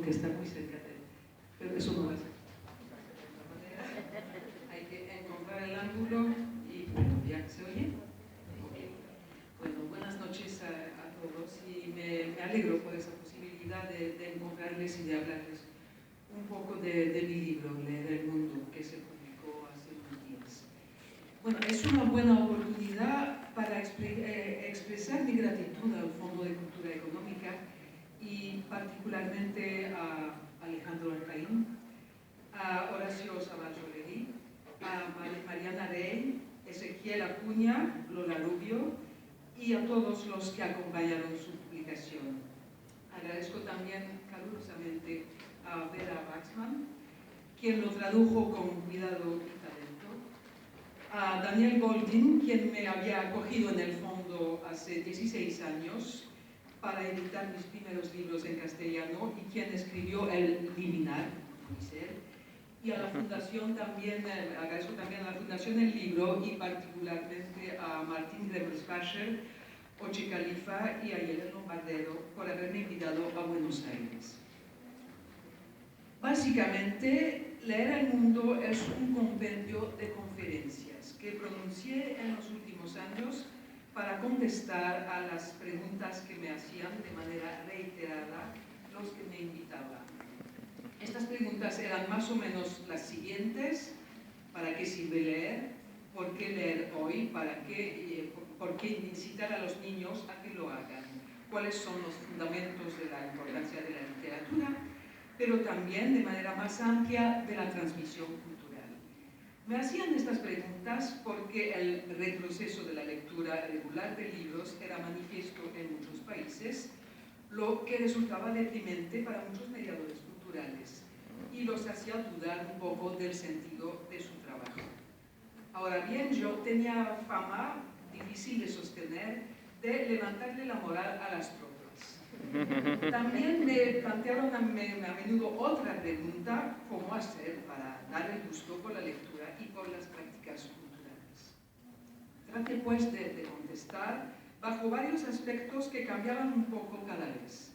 que está muy cerca de él, pero eso no va a ser. Hay que encontrar el ángulo y bueno, ¿ya se oye? Okay. Bueno, buenas noches a todos y me alegro por esa posibilidad de encontrarles y de hablarles un poco de mi libro, Leer el Mundo, que se publicó hace unos días. Bueno, es una buena oportunidad para expresar mi gratitud al Fondo de Cultura Económica y particularmente a Alejandro Arcaín, a Horacio Sabaggio-Lerí, a Mariana Rey, Ezequiel Acuña, Lola Rubio y a todos los que acompañaron su publicación. Agradezco también calurosamente a Vera Waxman, quien lo tradujo con cuidado y talento, a Daniel Goldin, quien me había acogido en el fondo hace 16 años para editar mis primeros libros en castellano y quien escribió El Liminar, y a la Fundación también, agradezco también a la Fundación El Libro y particularmente a Martín Grebelsbacher, Oche Califa y a Yelena Bardero por haberme invitado a Buenos Aires. Básicamente, Leer el Mundo es un compendio de conferencias que pronuncié en los últimos años para contestar a las preguntas que me hacían de manera reiterada los que me invitaban. Estas preguntas eran más o menos las siguientes: ¿para qué sirve leer? ¿Por qué leer hoy? ¿Por qué incitar a los niños a que lo hagan? ¿Cuáles son los fundamentos de la importancia de la literatura? Pero también, de manera más amplia, de la transmisión cultural. Me hacían estas preguntas porque el retroceso de la lectura regular de libros era manifiesto en muchos países, lo que resultaba deprimente para muchos mediadores culturales y los hacía dudar un poco del sentido de su trabajo. Ahora bien, yo tenía fama, difícil de sostener, de levantarle la moral a las tropas. También me plantearon a menudo otra pregunta: ¿cómo hacer para dar el gusto por la lectura y por las prácticas culturales? Traté pues de contestar bajo varios aspectos que cambiaban un poco cada vez.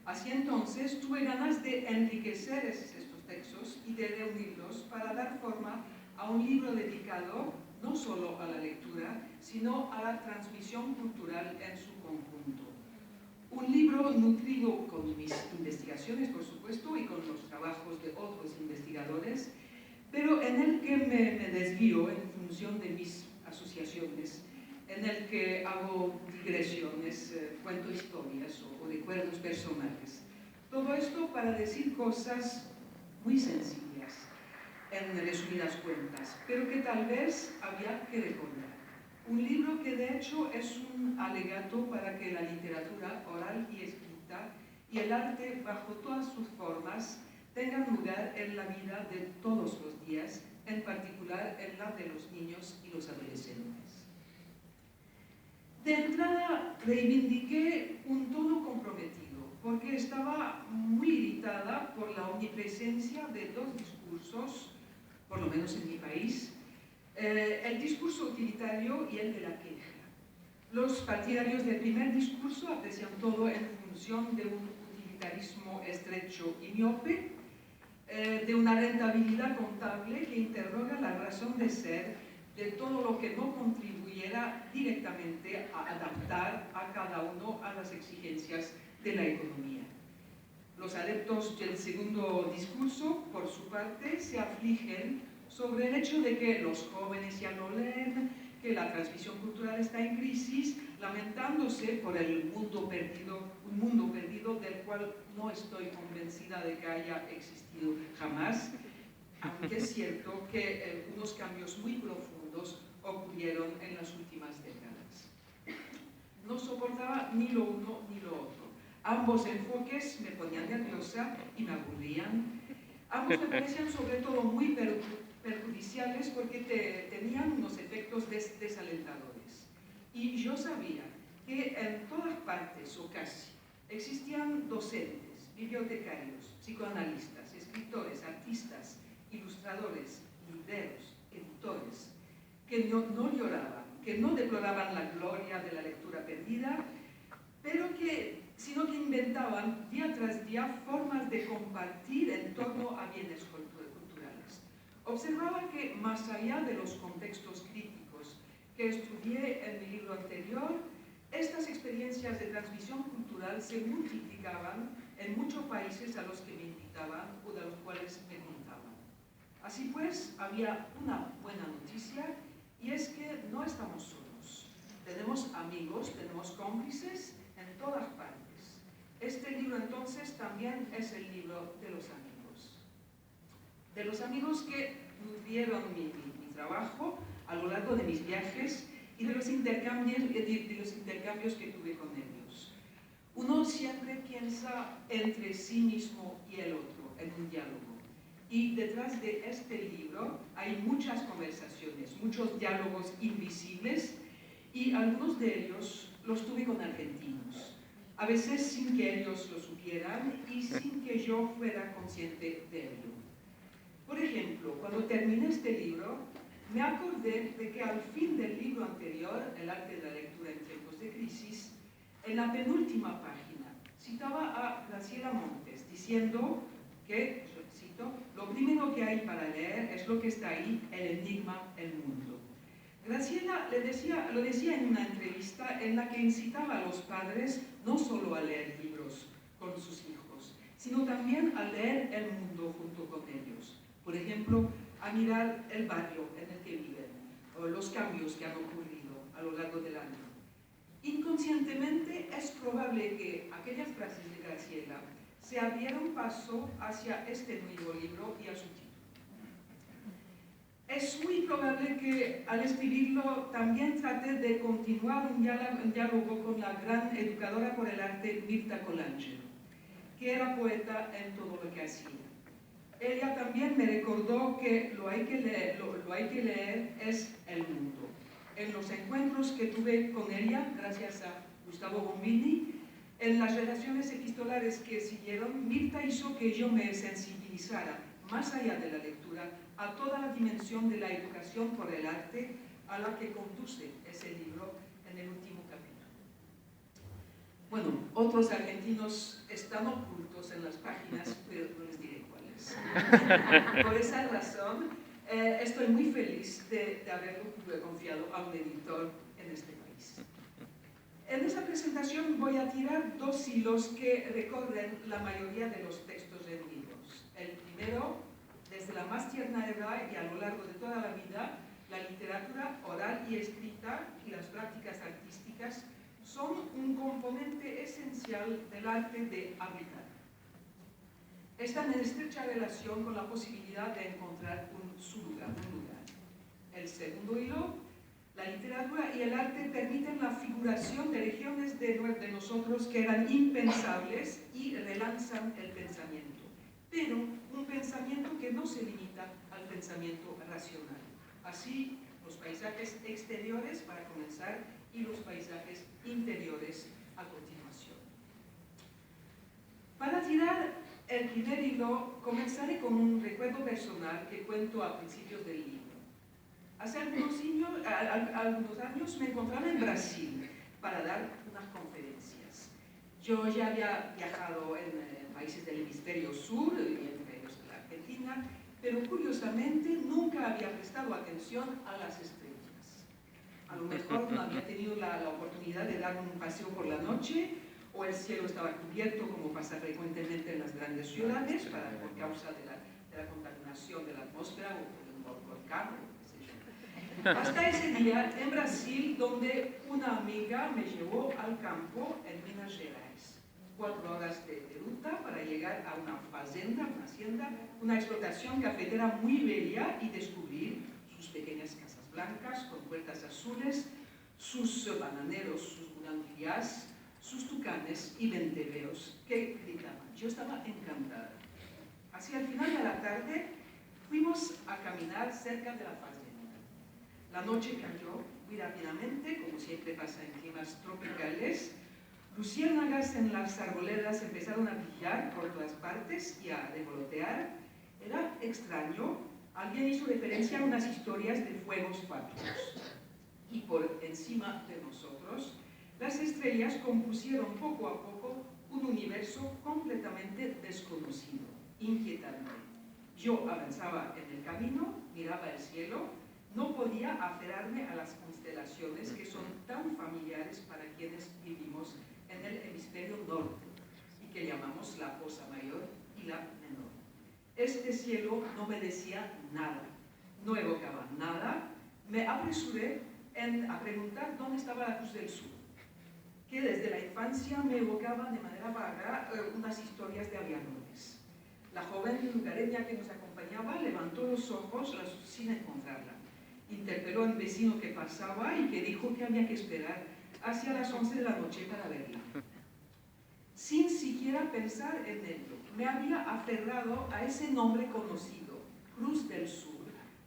Así entonces tuve ganas de enriquecer estos textos y de reunirlos para dar forma a un libro dedicado no solo a la lectura, sino a la transmisión cultural en su conjunto. Un libro nutrido con mis investigaciones, por supuesto, y con los trabajos de otros investigadores, pero en el que me desvío en función de mis asociaciones, en el que hago digresiones, cuento historias o recuerdos personales. Todo esto para decir cosas muy sencillas, en resumidas cuentas, pero que tal vez había que recordar. Un libro que de hecho es un alegato para que la literatura oral y escrita y el arte bajo todas sus formas tengan lugar en la vida de todos los días, en particular en la de los niños y los adolescentes. De entrada reivindiqué un tono comprometido, porque estaba muy irritada por la omnipresencia de dos discursos, por lo menos en mi país, el discurso utilitario y el de la queja. Los partidarios del primer discurso aprecian todo en función de un utilitarismo estrecho y miope, de una rentabilidad contable que interroga la razón de ser de todo lo que no contribuyera directamente a adaptar a cada uno a las exigencias de la economía. Los adeptos del segundo discurso, por su parte, se afligen sobre el hecho de que los jóvenes ya no leen, que la transmisión cultural está en crisis, lamentándose por el mundo perdido, un mundo perdido del cual no estoy convencida de que haya existido jamás, aunque es cierto que unos cambios muy profundos ocurrieron en las últimas décadas. No soportaba ni lo uno ni lo otro. Ambos enfoques me ponían nerviosa y me aburrían. Ambos me parecían sobre todo muy perjudiciales porque tenían unos efectos desalentadores. Y yo sabía que en todas partes, o casi, existían docentes, bibliotecarios, psicoanalistas, escritores, artistas, ilustradores, libreros, editores, que no lloraban, que no deploraban la gloria de la lectura perdida, sino que inventaban día tras día formas de compartir en torno a bienes culturales. Observaba que más allá de los contextos críticos que estudié en mi libro anterior, estas experiencias de transmisión cultural se multiplicaban en muchos países a los que me invitaban o de los cuales me contaban. Así pues, había una buena noticia, y es que no estamos solos. Tenemos amigos, tenemos cómplices en todas partes. Este libro entonces también es el libro de los amigos. De los amigos que nutrieron mi trabajo a lo largo de mis viajes y de los intercambios que tuve con ellos. Uno siempre piensa entre sí mismo y el otro, en un diálogo. Y detrás de este libro hay muchas conversaciones, muchos diálogos invisibles, y algunos de ellos los tuve con argentinos, a veces sin que ellos lo supieran y sin que yo fuera consciente de ello. Por ejemplo, cuando terminé este libro, me acordé de que al fin del libro anterior, El arte de la lectura en tiempos de crisis, en la penúltima página, citaba a Graciela Montes, diciendo que, cito, lo primero que hay para leer es lo que está ahí, el enigma, el mundo. Graciela lo decía en una entrevista en la que incitaba a los padres no solo a leer libros con sus hijos, sino también a leer el mundo junto con ellos. Por ejemplo, a mirar el barrio en el que viven, o los cambios que han ocurrido a lo largo del año. Inconscientemente es probable que aquellas frases de Graciela se abrieran paso hacia este nuevo libro y a su título. Es muy probable que al escribirlo también trate de continuar un diálogo con la gran educadora por el arte Mirta Colangelo, que era poeta en todo lo que hacía. Ella también me recordó que lo hay que leer es el mundo. En los encuentros que tuve con ella, gracias a Gustavo Bombini, en las relaciones epistolares que siguieron, Mirta hizo que yo me sensibilizara, más allá de la lectura, a toda la dimensión de la educación por el arte a la que conduce ese libro en el último capítulo. Bueno, otros argentinos están ocultos en las páginas, pero no les diré cuáles. Por esa razón, estoy muy feliz de haberlo confiado a un editor en este país. En esta presentación voy a tirar dos hilos que recorren la mayoría de los textos en libros. El primero, desde la más tierna edad y a lo largo de toda la vida, la literatura oral y escrita y las prácticas artísticas son un componente esencial del arte de habitar. Están en estrecha relación con la posibilidad de encontrar su lugar, un lugar. El segundo hilo, la literatura y el arte permiten la figuración de regiones de nosotros que eran impensables y relanzan el pensamiento, pero un pensamiento que no se limita al pensamiento racional. Así, los paisajes exteriores, para comenzar, y los paisajes interiores a continuación. Para tirar el primer hilo, comenzaré con un recuerdo personal que cuento a principios del libro. Hace algunos años me encontraba en Brasil para dar unas conferencias. Yo ya había viajado en países del hemisferio sur, y entre ellos en la Argentina, pero curiosamente nunca había prestado atención a las estrellas. A lo mejor no había tenido la oportunidad de dar un paseo por la noche, o el cielo estaba cubierto, como pasa frecuentemente en las grandes ciudades, por causa de la contaminación de la atmósfera o por el volcán. Hasta ese día en Brasil, donde una amiga me llevó al campo en Minas Gerais. 4 horas de ruta para llegar a una fazenda, una hacienda, una explotación cafetera muy bella y descubrir sus pequeñas casas blancas con puertas azules, sus bananeros, sus bugambilias, sus tucanes y venteveos que gritaban. Yo estaba encantada. Hacia el final de la tarde fuimos a caminar cerca de la fazenda. La noche cayó muy rápidamente, como siempre pasa en climas tropicales. Luciérnagas en las arboledas empezaron a brillar por todas partes y a revolotear. Era extraño. Alguien hizo referencia a unas historias de fuegos patrios. Y por encima de nosotros, las estrellas compusieron poco a poco un universo completamente desconocido, inquietante. Yo avanzaba en el camino, miraba el cielo, no podía aferrarme a las constelaciones que son tan familiares para quienes vivimos en el hemisferio norte y que llamamos la Osa Mayor y la Menor. Este cielo no me decía nada, no evocaba nada. Me apresuré a preguntar dónde estaba la Cruz del Sur, que desde la infancia me evocaba de manera vaga unas historias de aviadores. La joven lugareña que nos acompañaba levantó los ojos sin encontrarla. Interpeló a un vecino que pasaba y que dijo que había que esperar hacia las 11 de la noche para verla. Sin siquiera pensar en ello, me había aferrado a ese nombre conocido, Cruz del Sur,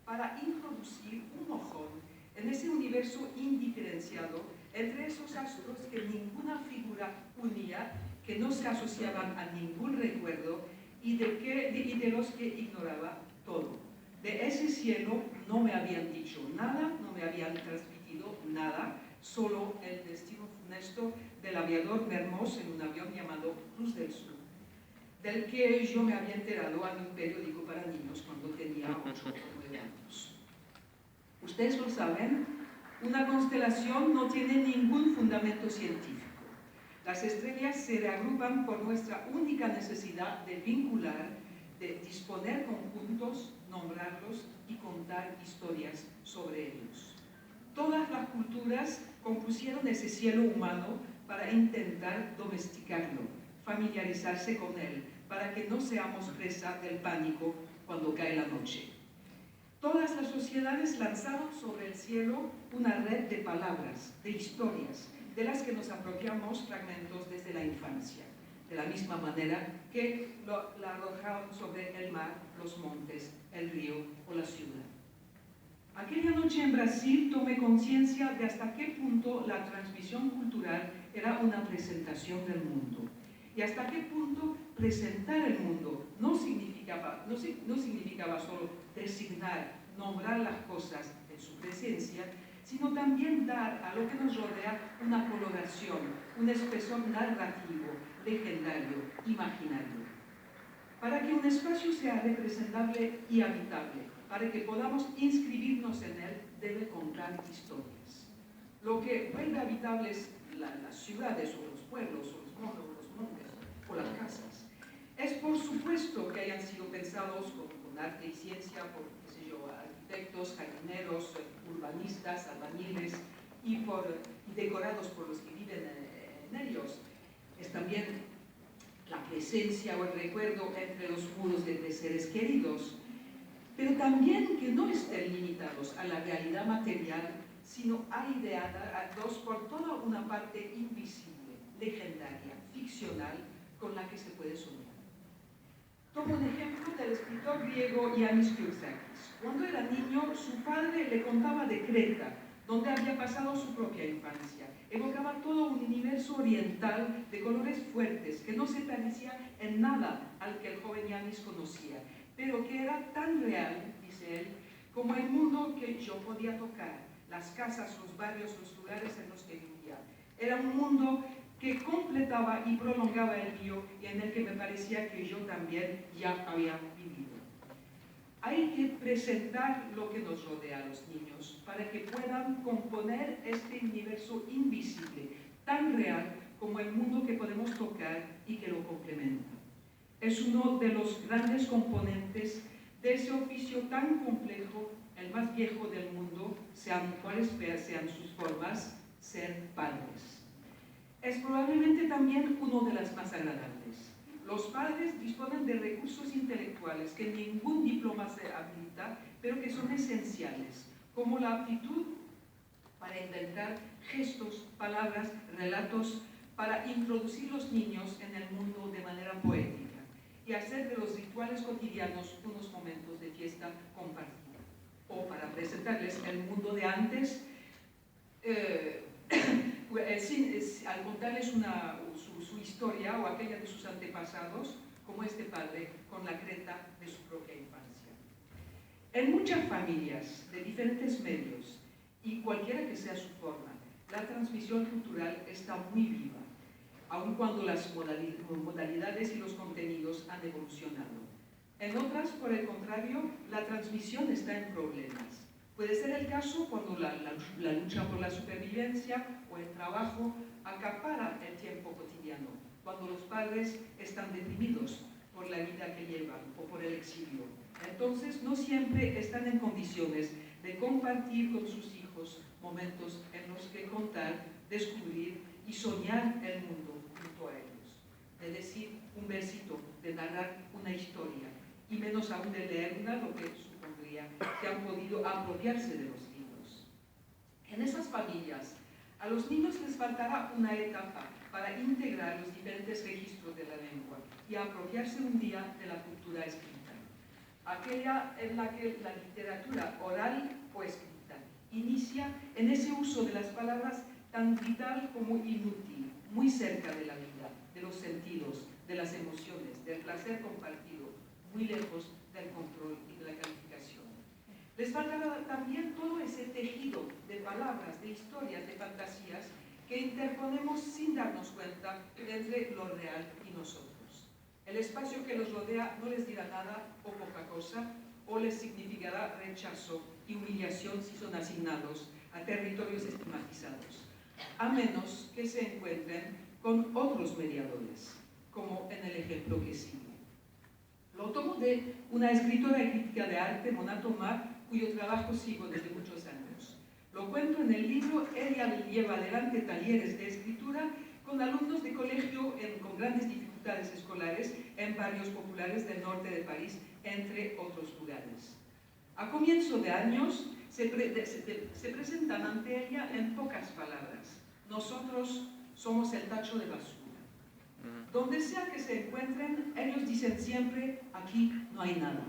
para introducir un mojón en ese universo indiferenciado entre esos astros que ninguna figura unía, que no se asociaban a ningún recuerdo y de los que ignoraba todo. De ese cielo no me habían dicho nada, no me habían transmitido nada, solo el destino funesto del aviador Mermoz en un avión llamado Cruz del Sur, del que yo me había enterado en un periódico para niños cuando tenía 8 o 9 años. Ustedes lo saben, una constelación no tiene ningún fundamento científico. Las estrellas se reagrupan por nuestra única necesidad de vincular, de disponer conjuntos, nombrarlos y contar historias sobre ellos. Todas las culturas compusieron ese cielo humano para intentar domesticarlo, familiarizarse con él, para que no seamos presa del pánico cuando cae la noche. Todas las sociedades lanzaron sobre el cielo una red de palabras, de historias, de las que nos apropiamos fragmentos desde la infancia, de la misma manera que la arrojaron sobre el mar, los montes, el río o la ciudad. Aquella noche en Brasil tomé conciencia de hasta qué punto la transmisión cultural era una presentación del mundo y hasta qué punto presentar el mundo no significaba solo designar, nombrar las cosas en su presencia, sino también dar a lo que nos rodea una coloración, un espesor narrativo, legendario, imaginario. Para que un espacio sea representable y habitable, para que podamos inscribirnos en él, debe contar historias. Lo que vuelve habitables las ciudades o los pueblos o los montes o las casas es por supuesto que hayan sido pensados con arte y ciencia por, qué sé yo, arquitectos, jardineros, urbanistas, albañiles y decorados por los que viven en ellos. Es también la presencia o el recuerdo entre los muros de seres queridos, pero también que no estén limitados a la realidad material, sino aireados por toda una parte invisible, legendaria, ficcional, con la que se puede soñar. Tomo un ejemplo del escritor griego Yannis Koutsakis. Cuando era niño, su padre le contaba de Creta, donde había pasado su propia infancia. Evocaba todo un universo oriental de colores fuertes, que no se parecía en nada al que el joven Yannis conocía, pero que era tan real, dice él, como el mundo que yo podía tocar, las casas, los barrios, los lugares en los que vivía. Era un mundo que completaba y prolongaba el mío y en el que me parecía que yo también ya había vivido. Hay que presentar lo que nos rodea a los niños para que puedan componer este universo invisible, tan real como el mundo que podemos tocar y que lo complementa. Es uno de los grandes componentes de ese oficio tan complejo, el más viejo del mundo, sean cuales sean sus formas, ser padres. Es probablemente también uno de las más agradables. Los padres disponen de recursos intelectuales que ningún diploma se habilita, pero que son esenciales, como la aptitud para inventar gestos, palabras, relatos, para introducir los niños en el mundo de manera poética y hacer de los rituales cotidianos unos momentos de fiesta compartida. O para presentarles el mundo de antes, al contarles su historia o aquella de sus antepasados, como este padre con la Creta de su propia infancia. En muchas familias de diferentes medios, y cualquiera que sea su forma, la transmisión cultural está muy viva. aun cuando las modalidades y los contenidos han evolucionado. En otras, por el contrario, la transmisión está en problemas. Puede ser el caso cuando la lucha por la supervivencia o el trabajo acapara el tiempo cotidiano, cuando los padres están deprimidos por la vida que llevan o por el exilio. Entonces, no siempre están en condiciones de compartir con sus hijos momentos en los que contar, descubrir y soñar el mundo junto a ellos. De decir un versito, de narrar una historia, y menos aún de leerla, lo que supondría que han podido apropiarse de los libros. En esas familias, a los niños les faltará una etapa para integrar los diferentes registros de la lengua y apropiarse un día de la cultura escrita, aquella en la que la literatura oral o escrita inicia en ese uso de las palabras tan vital como inútil, muy cerca de la vida, de los sentidos, de las emociones, del placer compartido, muy lejos del control y de la calificación. Les faltará también todo ese tejido de palabras, de historias, de fantasías que interponemos sin darnos cuenta entre lo real y nosotros. El espacio que los rodea no les dirá nada o poca cosa, o les significará rechazo y humillación si son asignados a territorios estigmatizados, a menos que se encuentren con otros mediadores, como en el ejemplo que sigue. Lo tomo de una escritora y crítica de arte, Mona Tomar, cuyo trabajo sigo desde muchos años. Lo cuento en el libro. Ella lleva adelante talleres de escritura con alumnos de colegio con grandes dificultades escolares en barrios populares del norte de París, entre otros lugares. A comienzo de años se presentan ante ella en pocas palabras: nosotros somos el tacho de basura. Donde sea que se encuentren, ellos dicen siempre: aquí no hay nada.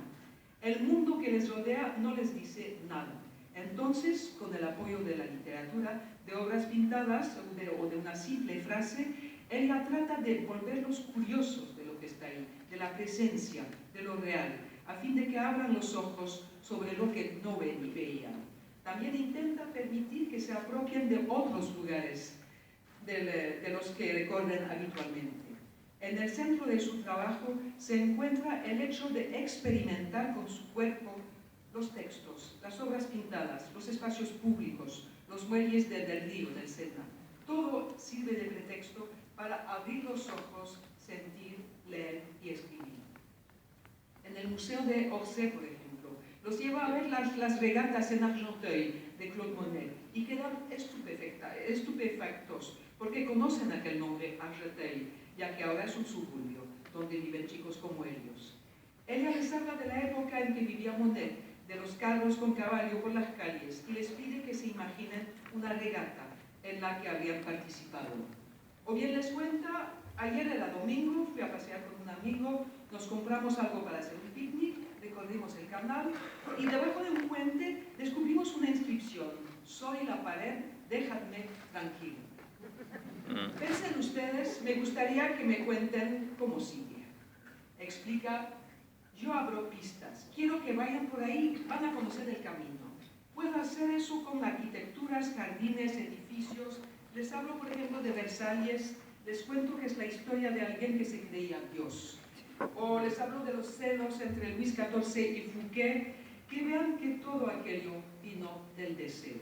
El mundo que les rodea no les dice nada. Entonces, con el apoyo de la literatura, de obras pintadas o de una simple frase, ella trata de volverlos curiosos de lo que está ahí, de la presencia, de lo real, a fin de que abran los ojos sobre lo que no ven y veían. También intenta permitir que se apropien de otros lugares de los que recorren habitualmente. En el centro de su trabajo se encuentra el hecho de experimentar con su cuerpo los textos, las obras pintadas, los espacios públicos, los muelles del río, del Sena. Todo sirve de pretexto para abrir los ojos, sentir, leer y escribir. En el Museo de Orsay, por ejemplo, los lleva a ver las regatas en Argenteuil de Claude Monet y quedan estupefactos porque conocen aquel nombre, Argenteuil, ya que ahora es un suburbio donde viven chicos como ellos. Ella les habla de la época en que vivía Monet, de los carros con caballo por las calles, y les pide que se imaginen una regata en la que habían participado. O bien les cuenta: ayer era domingo, fui a pasear con un amigo, nos compramos algo para hacer un picnic, recorrimos el canal y debajo de un puente descubrimos una inscripción: soy la pared, déjadme tranquilo. Piensen ustedes, me gustaría que me cuenten cómo sigue. Explica: yo abro pistas, quiero que vayan por ahí, van a conocer el camino. Puedo hacer eso con arquitecturas, jardines, edificios. Les hablo, por ejemplo, de Versalles, les cuento que es la historia de alguien que se creía Dios. O les hablo de los celos entre Luis XIV y Fouquet, que vean que todo aquello vino del deseo.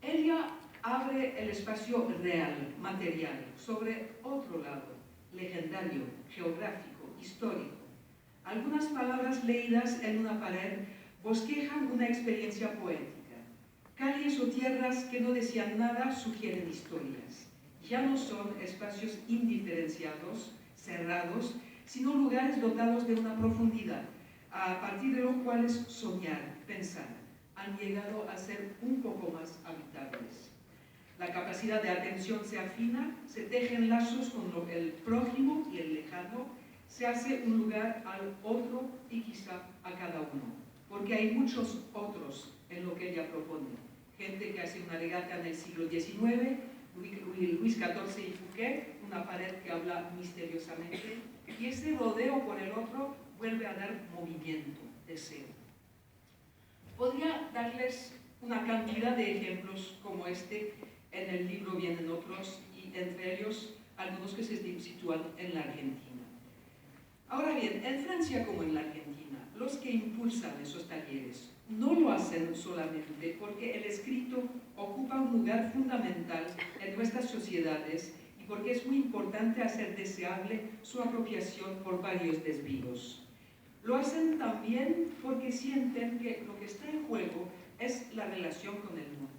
Ella abre el espacio real, material, sobre otro lado, legendario, geográfico, histórico. Algunas palabras leídas en una pared bosquejan una experiencia poética. Calles o tierras que no decían nada sugieren historias. Ya no son espacios indiferenciados, cerrados, sino lugares dotados de una profundidad, a partir de los cuales soñar, pensar, han llegado a ser un poco más habitables. La capacidad de atención se afina, se tejen lazos con el prójimo y el lejano, se hace un lugar al otro y quizá a cada uno, porque hay muchos otros en lo que ella propone. Gente que hace una regata en el siglo XIX, Luis XIV y Fouquet, una pared que habla misteriosamente, y ese rodeo por el otro vuelve a dar movimiento, deseo. Podría darles una cantidad de ejemplos como este, En el libro vienen otros, y entre ellos algunos que se sitúan en la Argentina. Ahora bien, en Francia como en la Argentina, los que impulsan esos talleres no lo hacen solamente porque el escrito ocupa un lugar fundamental en nuestras sociedades y porque es muy importante hacer deseable su apropiación por varios desvíos. Lo hacen también porque sienten que lo que está en juego es la relación con el mundo.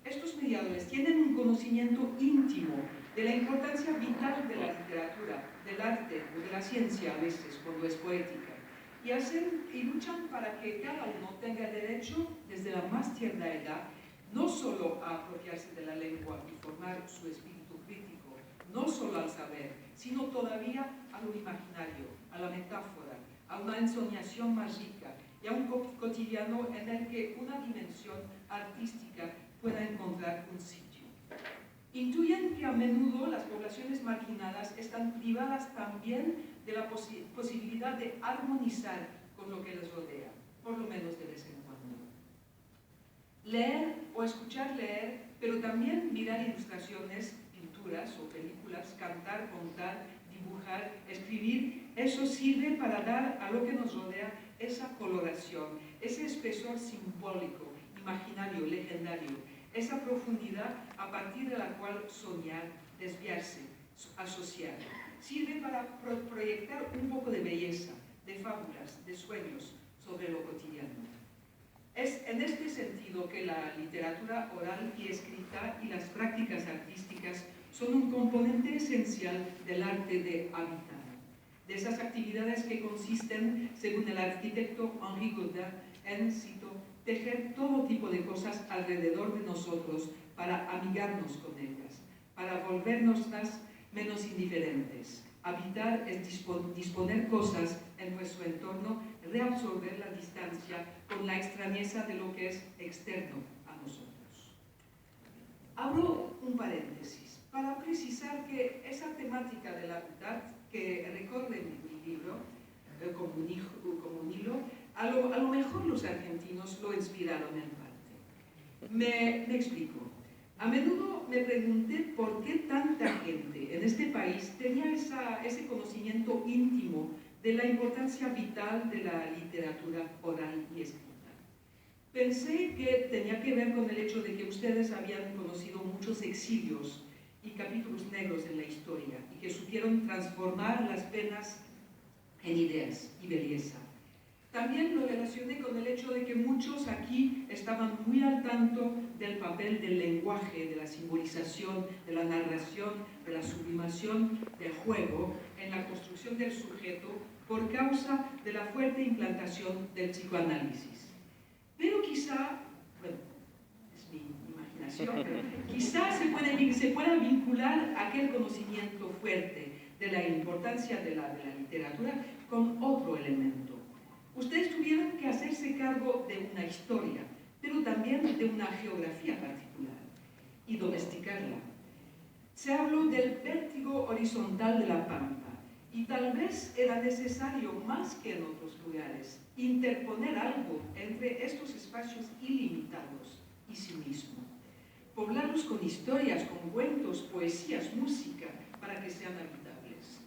Estos mediadores tienen un conocimiento íntimo de la importancia vital de la literatura, del arte o de la ciencia a veces, cuando es poética, y luchan para que cada uno tenga derecho, desde la más tierna edad, no solo a apropiarse de la lengua y formar su espíritu crítico, no solo al saber, sino todavía a lo imaginario, a la metáfora, a una ensoñación mágica y a un cotidiano en el que una dimensión artística pueda encontrar un sitio. Intuyen que a menudo las poblaciones marginadas están privadas también de la posibilidad de armonizar con lo que les rodea, por lo menos de vez en cuando. Leer o escuchar leer, pero también mirar ilustraciones, pinturas o películas, cantar, contar, dibujar, escribir, eso sirve para dar a lo que nos rodea esa coloración, ese espesor simbólico, imaginario, legendario, esa profundidad a partir de la cual soñar, desviarse, asociar. Sirve para proyectar un poco de belleza, de fábulas, de sueños sobre lo cotidiano. Es en este sentido que la literatura oral y escrita y las prácticas artísticas son un componente esencial del arte de habitar, de esas actividades que consisten, según el arquitecto Henri Godin, en, cito, tejer todo tipo de cosas alrededor de nosotros para amigarnos con ellas, para volvernoslas menos indiferentes. Habitar es disponer cosas en nuestro entorno, reabsorber la distancia con la extrañeza de lo que es externo a nosotros. Abro un paréntesis para precisar que esa temática de la habitat que recorre mi libro como un hilo, a lo mejor los argentinos lo inspiraron en parte. Me explico. A menudo me pregunté por qué tanta gente en este país tenía ese conocimiento íntimo de la importancia vital de la literatura oral y escrita. Pensé que tenía que ver con el hecho de que ustedes habían conocido muchos exilios y capítulos negros en la historia y que supieron transformar las penas en ideas y belleza. También lo relacioné con el hecho de que muchos aquí estaban muy al tanto del papel del lenguaje, de la simbolización, de la narración, de la sublimación del juego en la construcción del sujeto por causa de la fuerte implantación del psicoanálisis. Pero quizá, bueno, es mi imaginación, pero quizá se pueda vincular aquel conocimiento fuerte de la importancia de la literatura con otro elemento. Ustedes tuvieron que hacerse cargo de una historia, pero también de una geografía particular, y domesticarla. Se habló del vértigo horizontal de la pampa, y tal vez era necesario, más que en otros lugares, interponer algo entre estos espacios ilimitados y sí mismo. Poblarlos con historias, con cuentos, poesías, música, para que sean habitables.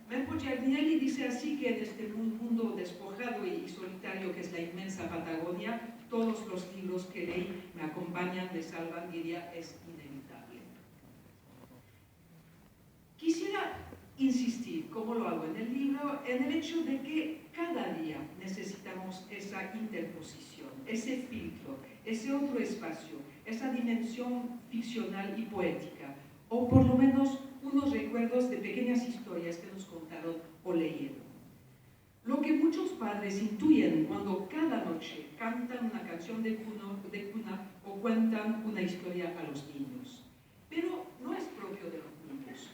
Marco Giardinelli dice así que en este mundo despojado y solitario que es la inmensa Patagonia, todos los libros que leí me acompañan, me salvan, diría, es inevitable. Quisiera insistir, como lo hago en el libro, en el hecho de que cada día necesitamos esa interposición, ese filtro, ese otro espacio, esa dimensión ficcional y poética, o por lo menos unos recuerdos de pequeñas historias que nos contaron o leyeron. Lo que muchos padres intuyen cuando cada noche cantan una canción de cuna o cuentan una historia a los niños. Pero no es propio de los niños.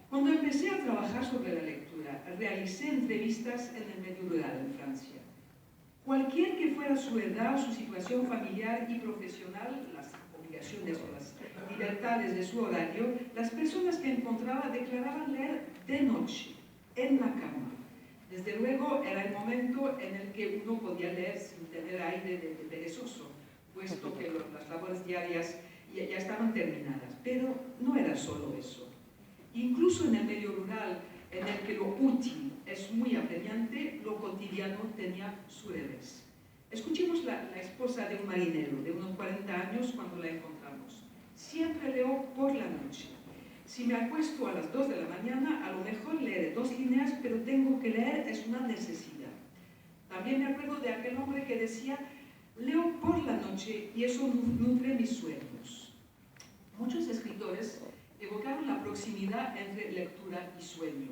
Cuando empecé a trabajar sobre la lectura, realicé entrevistas en el medio rural en Francia. Cualquier que fuera su edad, su situación familiar y profesional, las obligaciones o las libertades de su horario, las personas que encontraba declaraban leer de noche, en la cama. Desde luego era el momento en el que uno podía leer sin tener aire de perezoso, puesto que las labores diarias ya estaban terminadas, pero no era solo eso. Incluso en el medio rural, en el que lo útil es muy apremiante, lo cotidiano tenía su revés. Escuchemos la esposa de un marinero de unos 40 años cuando la encontramos. Siempre leo por la noche. Si me acuesto a las 2 de la mañana, a lo mejor leeré 2 líneas, pero tengo que leer, es una necesidad. También me acuerdo de aquel hombre que decía, leo por la noche y eso nutre mis sueños. Muchos escritores evocaron la proximidad entre lectura y sueño.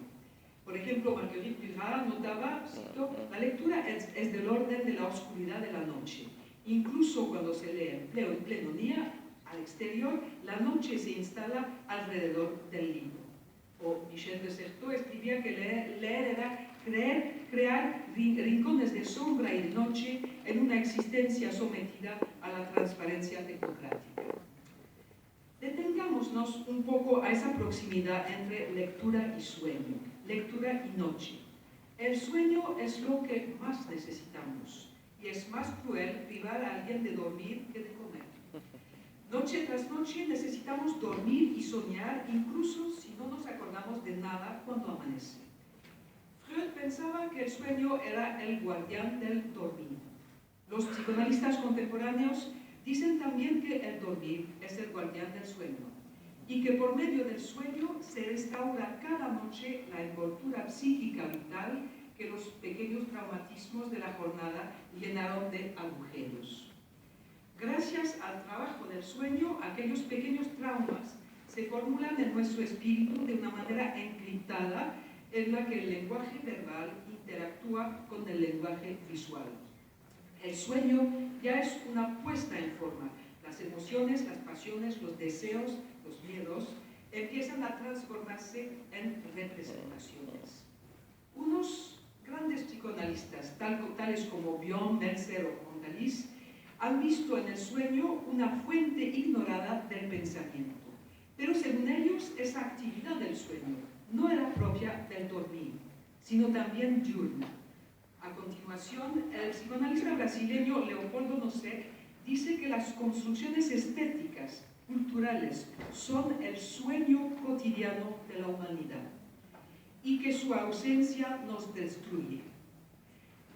Por ejemplo, Marguerite Duras notaba, cito, la lectura es del orden de la oscuridad de la noche. Incluso cuando se lee en pleno día, al exterior, la noche se instala alrededor del libro. O Michel de Certeau escribía que leer era crear rincones de sombra y de noche en una existencia sometida a la transparencia tecnocrática. Detengámonos un poco a esa proximidad entre lectura y sueño, lectura y noche. El sueño es lo que más necesitamos y es más cruel privar a alguien de dormir que de comer. Noche tras noche necesitamos dormir y soñar, incluso si no nos acordamos de nada cuando amanece. Freud pensaba que el sueño era el guardián del dormir. Los psicoanalistas contemporáneos dicen también que el dormir es el guardián del sueño y que por medio del sueño se restaura cada noche la envoltura psíquica vital que los pequeños traumatismos de la jornada llenaron de agujeros. Gracias al trabajo del sueño, aquellos pequeños traumas se formulan en nuestro espíritu de una manera encriptada en la que el lenguaje verbal interactúa con el lenguaje visual. El sueño ya es una puesta en forma. Las emociones, las pasiones, los deseos, los miedos empiezan a transformarse en representaciones. Unos grandes psicoanalistas, tales como Bion, Meltzer o Montalis, han visto en el sueño una fuente ignorada del pensamiento. Pero según ellos, esa actividad del sueño no era propia del dormir, sino también diurna. A continuación, el psicoanalista brasileño Leopoldo Nosek dice que las construcciones estéticas, culturales, son el sueño cotidiano de la humanidad y que su ausencia nos destruye.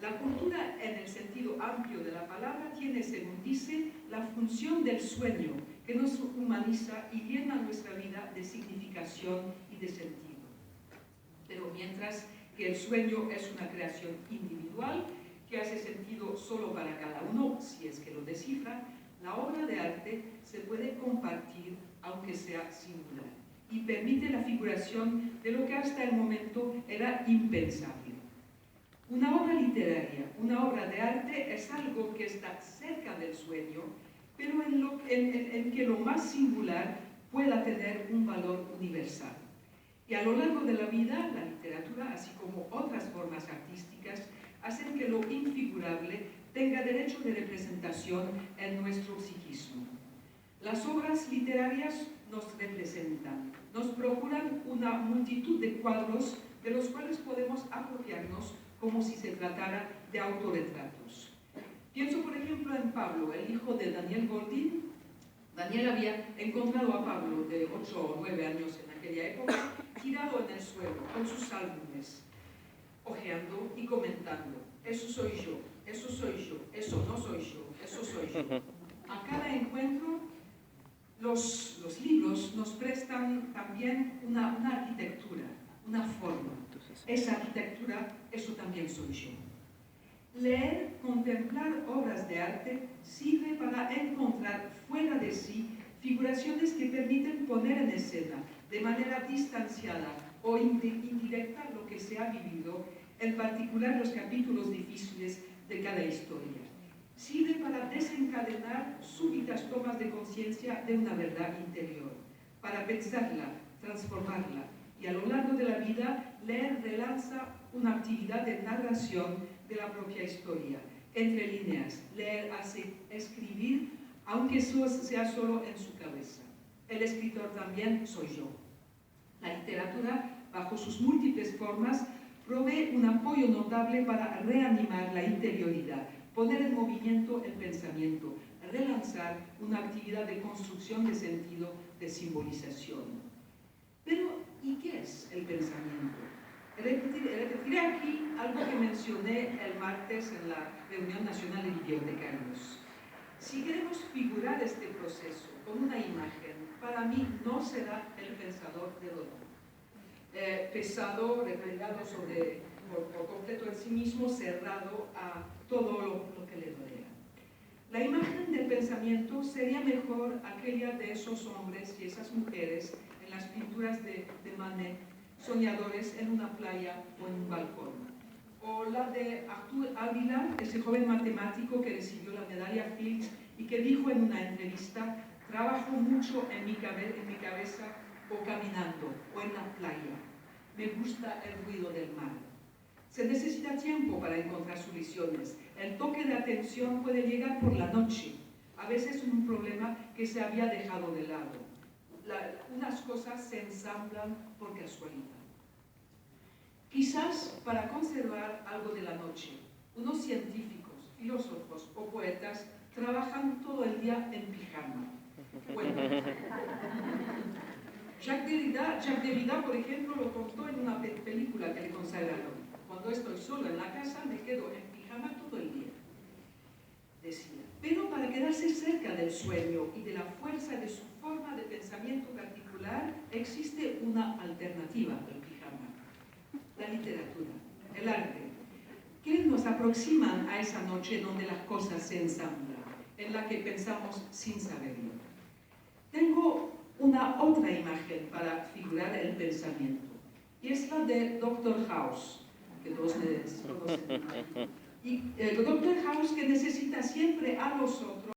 La cultura, en el sentido amplio de la palabra, tiene, según dice, la función del sueño, que nos humaniza y llena nuestra vida de significación y de sentido. Pero mientras que el sueño es una creación individual, que hace sentido solo para cada uno, si es que lo descifra, la obra de arte se puede compartir, aunque sea singular, y permite la figuración de lo que hasta el momento era impensable. Una obra literaria, una obra de arte es algo que está cerca del sueño, pero en que lo más singular pueda tener un valor universal. Y a lo largo de la vida, la literatura, así como otras formas artísticas, hacen que lo infigurable tenga derecho de representación en nuestro psiquismo. Las obras literarias nos representan, nos procuran una multitud de cuadros de los cuales podemos apropiarnos como si se tratara de autorretratos. Pienso, por ejemplo, en Pablo, el hijo de Daniel Goldin. Daniel había encontrado a Pablo, de 8 o 9 años en aquella época, tirado en el suelo, con sus álbumes, hojeando y comentando: eso soy yo, eso soy yo, eso no soy yo, eso soy yo. A cada encuentro, los libros nos prestan también una arquitectura, una forma. Esa arquitectura, eso también soy yo. Leer, contemplar obras de arte sirve para encontrar fuera de sí figuraciones que permiten poner en escena de manera distanciada o indirecta lo que se ha vivido, en particular los capítulos difíciles de cada historia. Sirve para desencadenar súbitas tomas de conciencia de una verdad interior, para pensarla, transformarla, y a lo largo de la vida leer relanza una actividad de narración de la propia historia. Entre líneas, leer hace escribir, aunque eso sea solo en su cabeza. El escritor también soy yo. La literatura, bajo sus múltiples formas, provee un apoyo notable para reanimar la interioridad, poner en movimiento el pensamiento, relanzar una actividad de construcción de sentido, de simbolización. Pero, ¿y qué es el pensamiento? Repetiré aquí algo que mencioné el martes en la Reunión Nacional de Bibliotecarios. Si queremos figurar este proceso con una imagen, para mí no será el pensador de Rodin. Pesado, replegado por completo en sí mismo, cerrado a todo lo que le rodea. La imagen del pensamiento sería mejor aquella de esos hombres y esas mujeres en las pinturas de Manet, soñadores en una playa o en un balcón. O la de Artur Ávila, ese joven matemático que recibió la medalla Fields y que dijo en una entrevista: trabajo mucho en mi cabeza o caminando o en la playa. Me gusta el ruido del mar. Se necesita tiempo para encontrar soluciones. El toque de atención puede llegar por la noche. A veces un problema que se había dejado de lado. Unas cosas se ensamblan por casualidad. Quizás para conservar algo de la noche, unos científicos, filósofos o poetas trabajan todo el día en pijama. Bueno, Jacques Derrida, por ejemplo, lo contó en una película que le consagraron. Cuando estoy solo en la casa me quedo en pijama todo el día, decía. Pero para quedarse cerca del sueño y de la fuerza de su forma de pensamiento particular, existe una alternativa al pijama: la literatura, el arte, que nos aproximan a esa noche donde las cosas se ensamblan, en la que pensamos sin saberlo. Tengo una otra imagen para figurar el pensamiento, y es la de Dr. House, que todos conocen. Y Dr. House, que necesita siempre a los otros